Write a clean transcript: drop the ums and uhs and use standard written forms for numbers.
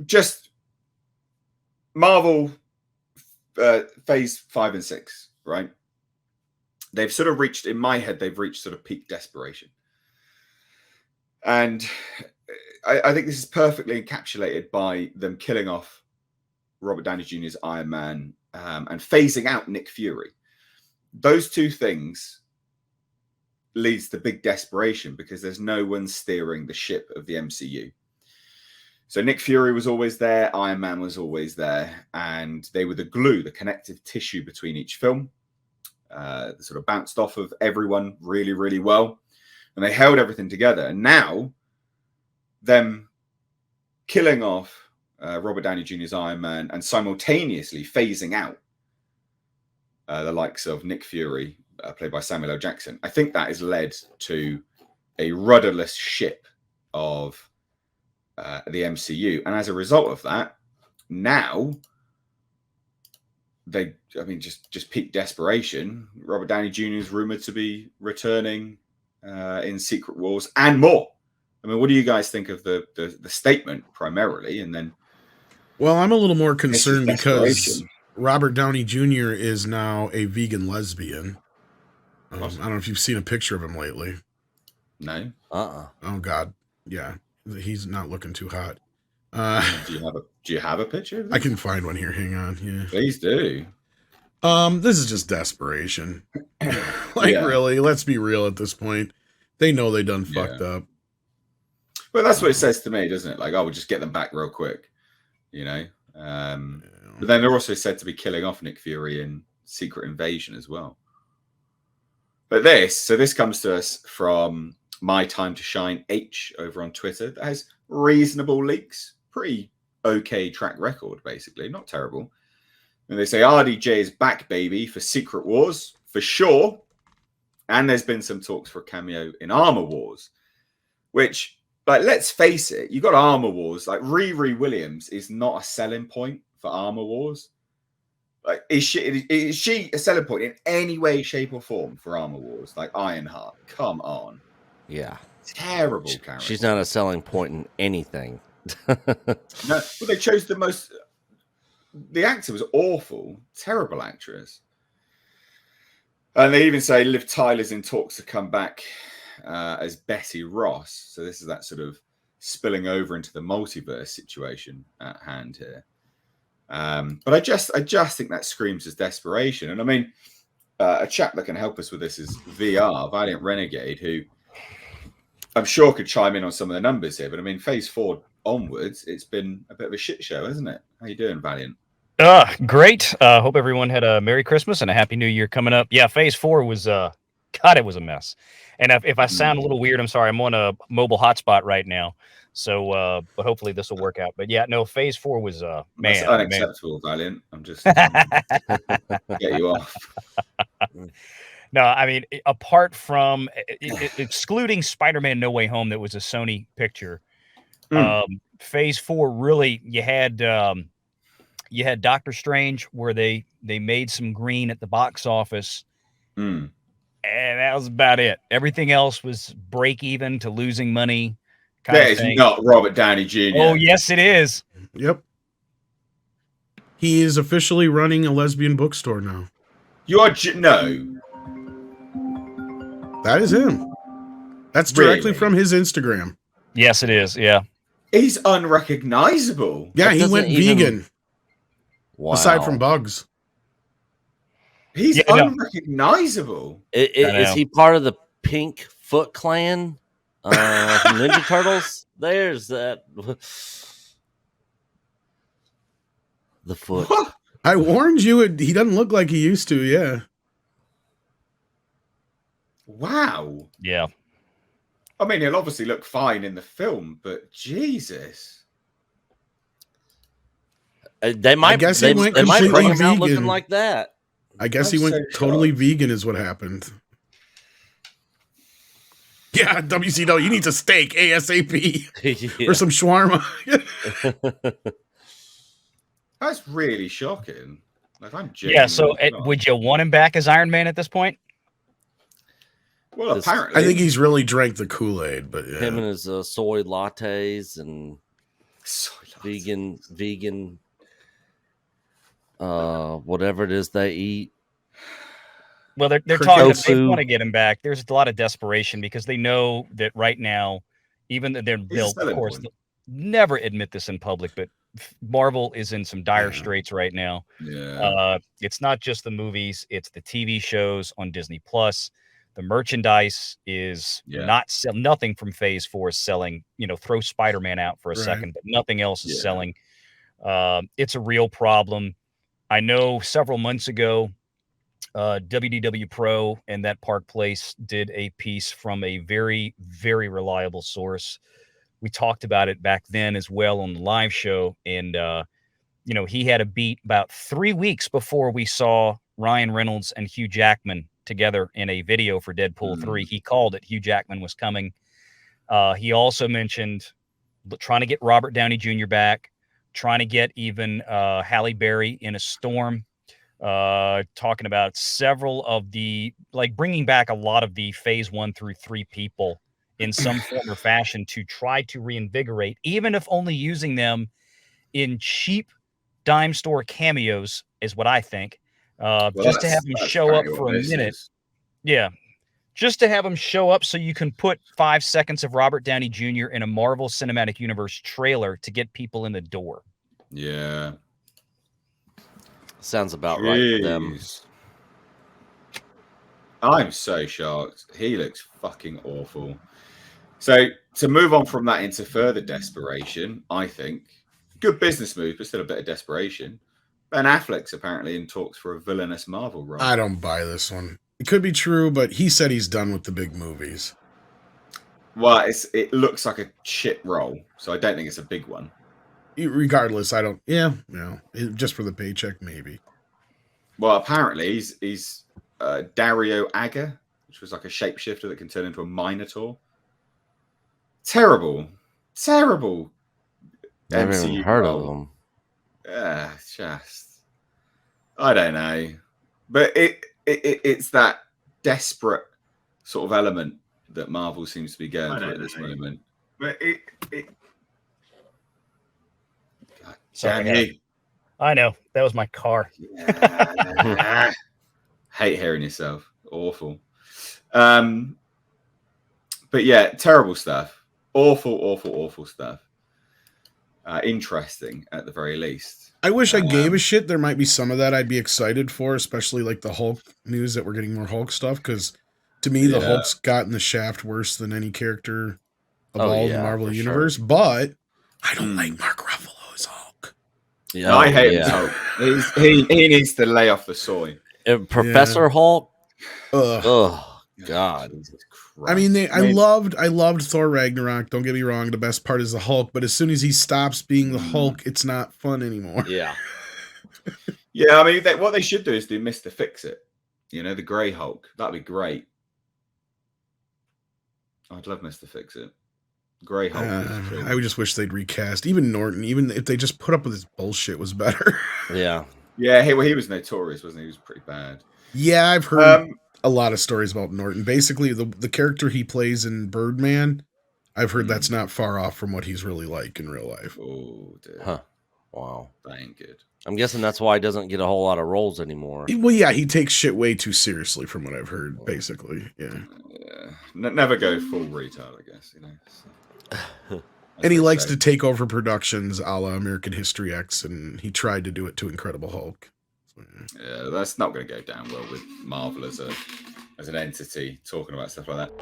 just Marvel phase 5 and 6, right? They've sort of reached, in my head, they've reached sort of peak desperation. And I think this is perfectly encapsulated by them killing off Robert Downey Jr.'s Iron Man and phasing out Nick Fury. Those two things leads to big desperation because there's no one steering the ship of the MCU. So Nick Fury was always there, Iron Man was always there, and they were the glue, the connective tissue between each film. They sort of bounced off of everyone really, really well, and they held everything together. And now, them killing off Robert Downey Jr.'s Iron Man and simultaneously phasing out the likes of Nick Fury, played by Samuel L. Jackson, I think that has led to a rudderless ship of the MCU. And as a result of that, now just peak desperation. Robert Downey Jr. is rumored to be returning in Secret Wars and more. I mean, what do you guys think of the statement primarily? And then, well, I'm a little more concerned because Robert Downey Jr. is now a vegan lesbian. I don't know if you've seen a picture of him lately. No. Oh God, yeah, he's not looking too hot. Do you have a picture of this? I can find one here. Hang on. Yeah, please do. This is just desperation. Really, let's be real at this point. They know they done fucked up. Well, that's what it says to me, doesn't it? Like, oh, we'll just get them back real quick, you know? But then they're also said to be killing off Nick Fury in Secret Invasion as well. But this comes to us from My Time to Shine H over on Twitter. That has reasonable leaks. Pretty okay track record, basically. Not terrible. And they say RDJ is back, baby, for Secret Wars, for sure. And there's been some talks for a cameo in Armor Wars, which, like, let's face it, you got Armor Wars. Like, Riri Williams is not a selling point for Armor Wars. Like, is she a selling point in any way, shape, or form for Armor Wars? Like Ironheart, come on. Yeah, terrible character. She's not a selling point in anything. No, but they chose the most. The actor was awful, terrible actress. And they even say Liv Tyler's in talks to come back as Betty Ross. So this is that sort of spilling over into the multiverse situation at hand here. But I just think that screams as desperation. And I mean, a chap that can help us with this is VR, Valiant Renegade, who I'm sure could chime in on some of the numbers here. But I mean, phase 4 onwards, it's been a bit of a shit show, hasn't it? How you doing, Valiant? Great. Hope everyone had a Merry Christmas and a Happy New Year coming up. Yeah, phase 4 was, God, it was a mess. And if I sound a little weird, I'm sorry. I'm on a mobile hotspot right now. So, but hopefully this will work out. But yeah, no, phase 4 was, man. That's unacceptable, Valiant. I'm just get you off. No, I mean, apart from excluding Spider-Man No Way Home, that was a Sony picture. Phase 4, really, you had Doctor Strange, where they made some green at the box office. And that was about it. Everything else was break even to losing money. That is not Robert Downey Jr. Oh, yes, it is. Yep. He is officially running a lesbian bookstore now. No. That is him. That's directly from his Instagram. Yes, it is. Yeah. He's unrecognizable. Yeah, he went vegan. Wow. Aside from bugs. He's unrecognizable. Is he part of the Pink Foot Clan? Ninja Turtles? There's that. The foot. What? I warned you, he doesn't look like he used to, yeah. Wow. Yeah. I mean, he'll obviously look fine in the film, but Jesus. They might bring him out looking like that. I guess he went totally vegan is what happened. Yeah, WCW, you need a steak ASAP. Or some shawarma. That's really shocking. Like, I'm so would you want him back as Iron Man at this point? Well, This- apparently, I think he's really drank the Kool-Aid, but yeah. him and his soy lattes and Soy latte. vegan, whatever it is they eat. Well, they're Cricket talking. They tofu. want to get him back. There's a lot of desperation because they know that right now, even though they'll of selling course point. never admit this in public, but Marvel is in some dire Yeah. straits right now. Yeah. It's not just the movies; it's the TV shows on Disney Plus. The merchandise is nothing from Phase 4 is selling. Throw Spider-Man out for a Right. second, but nothing else is Yeah. selling. It's a real problem. I know several months ago, WDW Pro and that Park Place did a piece from a very, very reliable source. We talked about it back then as well on the live show. And, he had a beat about 3 weeks before we saw Ryan Reynolds and Hugh Jackman together in a video for Deadpool 3. He called it. Hugh Jackman was coming. He also mentioned trying to get Robert Downey Jr. back, trying to get even Halle Berry in a storm. Talking about several of the, bringing back a lot of the Phase 1 through 3 people in some form or fashion to try to reinvigorate, even if only using them in cheap dime store cameos is what I think. Just to have them show up for a minute. Yeah. Just to have them show up so you can put 5 seconds of Robert Downey Jr. in a Marvel Cinematic Universe trailer to get people in the door. Yeah. Sounds about right for them. I'm so shocked. He looks fucking awful. So to move on from that into further desperation, I think good business move, but still a bit of desperation. Ben Affleck's apparently in talks for a villainous Marvel role. I don't buy this one. It could be true, but he said he's done with the big movies. Well, it looks like a shit role, so I don't think it's a big one. Regardless, I don't. Yeah, just for the paycheck, maybe. Well, apparently he's Dario Agger, which was like a shapeshifter that can turn into a Minotaur. Terrible. Never even heard of them. Just I don't know, but it's that desperate sort of element that Marvel seems to be going through at this moment. But God damn you. I know. That was my car. Hate hearing yourself. Awful. But yeah, terrible stuff. Awful stuff. Interesting at the very least. I wish I gave a shit. There might be some of that I'd be excited for, especially like the Hulk news that we're getting more Hulk stuff. Because to me, the Hulk's gotten the shaft worse than any character of all the Marvel universe. Sure. But I don't like Mark Ruffalo's Hulk. Yeah, no, I hate his Hulk. He needs to lay off the soy. Professor Hulk. Oh God. I mean, I loved Thor Ragnarok. Don't get me wrong. The best part is the Hulk, but as soon as he stops being the Hulk, it's not fun anymore. Yeah. Yeah. I mean, what they should do is do Mr. Fix-It. The Grey Hulk. That'd be great. I'd love Mr. Fix-It. Grey Hulk. I would just wish they'd recast. Even Norton, even if they just put up with his bullshit, was better. Yeah. Yeah. He was notorious, wasn't he? He was pretty bad. Yeah, I've heard a lot of stories about Norton. Basically, the character he plays in Birdman, I've heard that's not far off from what he's really like in real life. Oh, dear. Huh. Wow. That ain't good. I'm guessing that's why he doesn't get a whole lot of roles anymore. Well, yeah, he takes shit way too seriously from what I've heard, basically. Yeah. Never go full retard, I guess, So. And he likes to take over productions a la American History X, and he tried to do it to Incredible Hulk. Yeah, that's not going to go down well with Marvel as an entity talking about stuff like that.